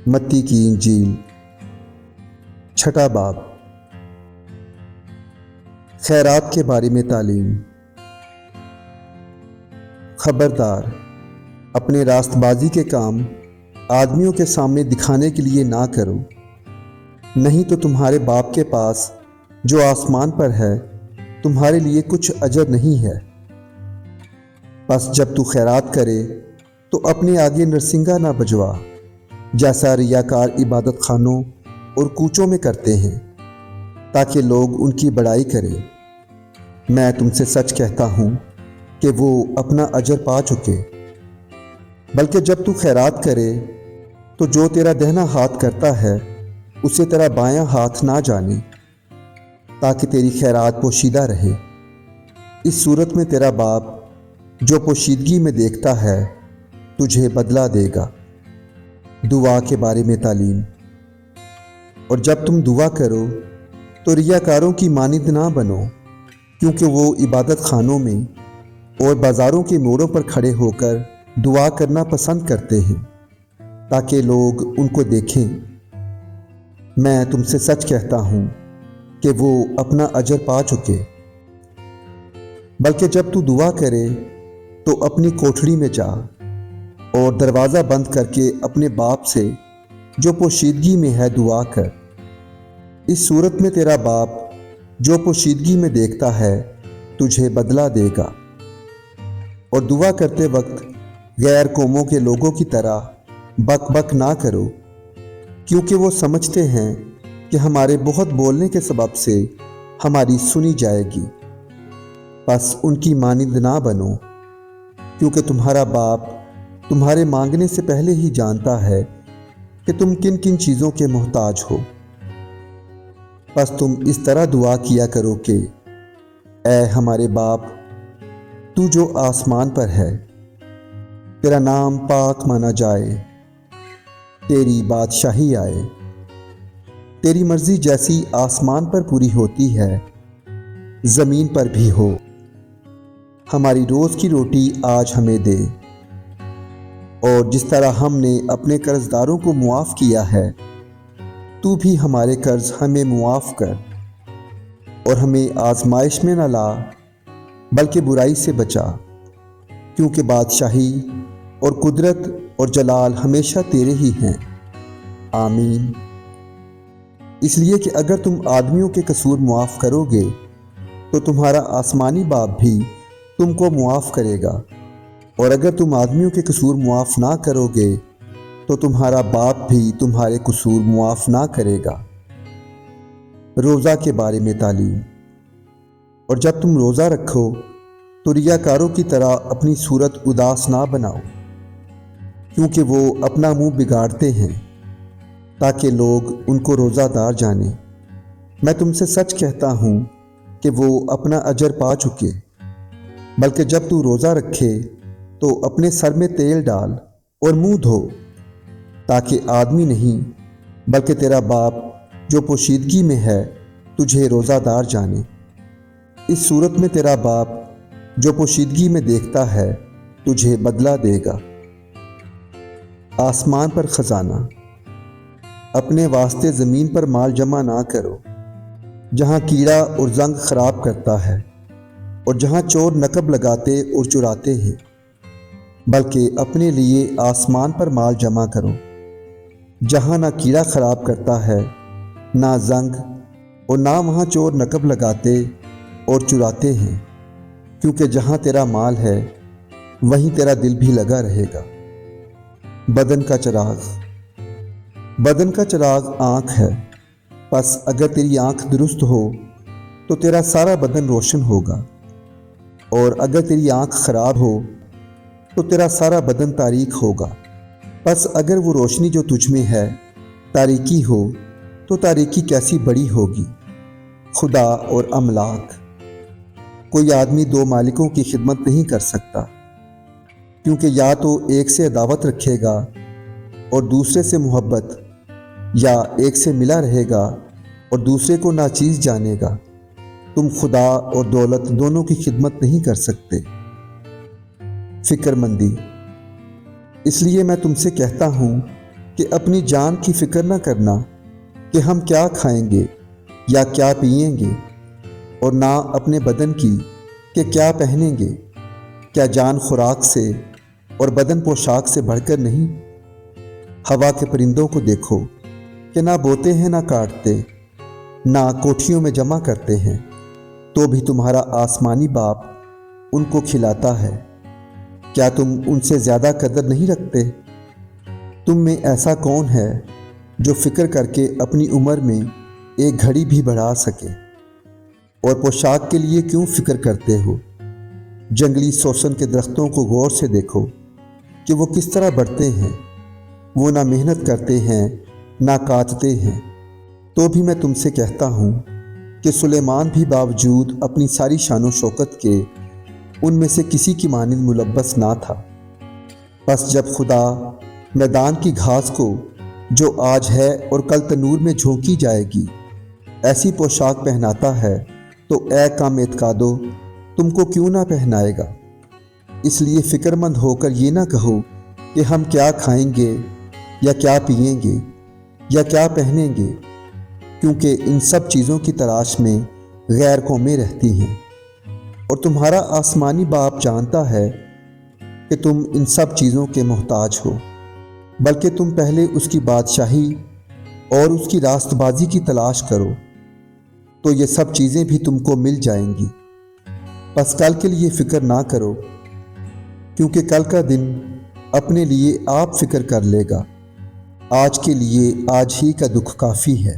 متی کی انجیل چھٹا باب۔ خیرات کے بارے میں تعلیم۔ خبردار، اپنے راست بازی کے کام آدمیوں کے سامنے دکھانے کے لیے نہ کرو، نہیں تو تمہارے باپ کے پاس جو آسمان پر ہے تمہارے لیے کچھ اجر نہیں ہے۔ بس جب تو خیرات کرے تو اپنے آگے نرسنگا نہ بجوا، جیسا ریاکار عبادت خانوں اور کوچوں میں کرتے ہیں، تاکہ لوگ ان کی بڑائی کریں۔ میں تم سے سچ کہتا ہوں کہ وہ اپنا اجر پا چکے۔ بلکہ جب تو خیرات کرے تو جو تیرا دہنا ہاتھ کرتا ہے اسے تیرا بایاں ہاتھ نہ جانے، تاکہ تیری خیرات پوشیدہ رہے۔ اس صورت میں تیرا باپ جو پوشیدگی میں دیکھتا ہے تجھے بدلہ دے گا۔ دعا کے بارے میں تعلیم۔ اور جب تم دعا کرو تو ریاکاروں کی مانند نہ بنو، کیونکہ وہ عبادت خانوں میں اور بازاروں کے موڑوں پر کھڑے ہو کر دعا کرنا پسند کرتے ہیں، تاکہ لوگ ان کو دیکھیں۔ میں تم سے سچ کہتا ہوں کہ وہ اپنا اجر پا چکے۔ بلکہ جب تو دعا کرے تو اپنی کوٹھڑی میں جا اور دروازہ بند کر کے اپنے باپ سے جو پوشیدگی میں ہے دعا کر۔ اس صورت میں تیرا باپ جو پوشیدگی میں دیکھتا ہے تجھے بدلہ دے گا۔ اور دعا کرتے وقت غیر قوموں کے لوگوں کی طرح بک بک نہ کرو، کیونکہ وہ سمجھتے ہیں کہ ہمارے بہت بولنے کے سبب سے ہماری سنی جائے گی۔ بس ان کی مانند نہ بنو، کیونکہ تمہارا باپ تمہارے مانگنے سے پہلے ہی جانتا ہے کہ تم کن کن چیزوں کے محتاج ہو۔ بس تم اس طرح دعا کیا کرو کہ اے ہمارے باپ تو جو آسمان پر ہے، تیرا نام پاک مانا جائے، تیری بادشاہی آئے، تیری مرضی جیسی آسمان پر پوری ہوتی ہے زمین پر بھی ہو۔ ہماری روز کی روٹی آج ہمیں دے، اور جس طرح ہم نے اپنے قرض داروں کو معاف کیا ہے تو بھی ہمارے قرض ہمیں معاف کر، اور ہمیں آزمائش میں نہ لا بلکہ برائی سے بچا، کیونکہ بادشاہی اور قدرت اور جلال ہمیشہ تیرے ہی ہیں، آمین۔ اس لیے کہ اگر تم آدمیوں کے قصور معاف کرو گے تو تمہارا آسمانی باپ بھی تم کو معاف کرے گا، اور اگر تم آدمیوں کے قصور معاف نہ کرو گے تو تمہارا باپ بھی تمہارے قصور معاف نہ کرے گا۔ روزہ کے بارے میں تعلیم۔ اور جب تم روزہ رکھو تو ریاکاروں کی طرح اپنی صورت اداس نہ بناؤ، کیونکہ وہ اپنا منہ بگاڑتے ہیں تاکہ لوگ ان کو روزہ دار جانیں۔ میں تم سے سچ کہتا ہوں کہ وہ اپنا اجر پا چکے۔ بلکہ جب تو روزہ رکھے تو اپنے سر میں تیل ڈال اور منہ دھو، تاکہ آدمی نہیں بلکہ تیرا باپ جو پوشیدگی میں ہے تجھے روزہ دار جانے۔ اس صورت میں تیرا باپ جو پوشیدگی میں دیکھتا ہے تجھے بدلہ دے گا۔ آسمان پر خزانہ۔ اپنے واسطے زمین پر مال جمع نہ کرو، جہاں کیڑا اور زنگ خراب کرتا ہے اور جہاں چور نقب لگاتے اور چراتے ہیں، بلکہ اپنے لیے آسمان پر مال جمع کرو، جہاں نہ کیڑا خراب کرتا ہے نہ زنگ، اور نہ وہاں چور نقب لگاتے اور چراتے ہیں، کیونکہ جہاں تیرا مال ہے وہیں تیرا دل بھی لگا رہے گا۔ بدن کا چراغ۔ بدن کا چراغ آنکھ ہے، پس اگر تیری آنکھ درست ہو تو تیرا سارا بدن روشن ہوگا، اور اگر تیری آنکھ خراب ہو تو تیرا سارا بدن تاریک ہوگا۔ پس اگر وہ روشنی جو تجھ میں ہے تاریکی ہو تو تاریکی کیسی بڑی ہوگی۔ خدا اور املاک۔ کوئی آدمی دو مالکوں کی خدمت نہیں کر سکتا، کیونکہ یا تو ایک سے عداوت رکھے گا اور دوسرے سے محبت، یا ایک سے ملا رہے گا اور دوسرے کو ناچیز جانے گا۔ تم خدا اور دولت دونوں کی خدمت نہیں کر سکتے۔ فکر مندی۔ اس لیے میں تم سے کہتا ہوں کہ اپنی جان کی فکر نہ کرنا کہ ہم کیا کھائیں گے یا کیا پئیں گے، اور نہ اپنے بدن کی کہ کیا پہنیں گے۔ کیا جان خوراک سے اور بدن پوشاک سے بڑھ کر نہیں؟ ہوا کے پرندوں کو دیکھو کہ نہ بوتے ہیں نہ کاٹتے، نہ کوٹھیوں میں جمع کرتے ہیں، تو بھی تمہارا آسمانی باپ ان کو کھلاتا ہے۔ کیا تم ان سے زیادہ قدر نہیں رکھتے؟ تم میں ایسا کون ہے جو فکر کر کے اپنی عمر میں ایک گھڑی بھی بڑھا سکے؟ اور پوشاک کے لیے کیوں فکر کرتے ہو؟ جنگلی سوسن کے درختوں کو غور سے دیکھو کہ وہ کس طرح بڑھتے ہیں۔ وہ نہ محنت کرتے ہیں نہ کاٹتے ہیں۔ تو بھی میں تم سے کہتا ہوں کہ سلیمان بھی باوجود اپنی ساری شان و شوکت کے ان میں سے کسی کی مانند ملبس نہ تھا۔ بس جب خدا میدان کی گھاس کو، جو آج ہے اور کل تنور میں جھونکی جائے گی، ایسی پوشاک پہناتا ہے تو اے کم اعتقادو، تم کو کیوں نہ پہنائے گا؟ اس لیے فکر مند ہو کر یہ نہ کہو کہ ہم کیا کھائیں گے یا کیا پئیں گے یا کیا پہنیں گے، کیونکہ ان سب چیزوں کی تلاش میں غیر قومیں رہتی ہیں، اور تمہارا آسمانی باپ جانتا ہے کہ تم ان سب چیزوں کے محتاج ہو۔ بلکہ تم پہلے اس کی بادشاہی اور اس کی راست بازی کی تلاش کرو، تو یہ سب چیزیں بھی تم کو مل جائیں گی۔ بس کل کے لیے فکر نہ کرو، کیونکہ کل کا دن اپنے لیے آپ فکر کر لے گا۔ آج کے لیے آج ہی کا دکھ کافی ہے۔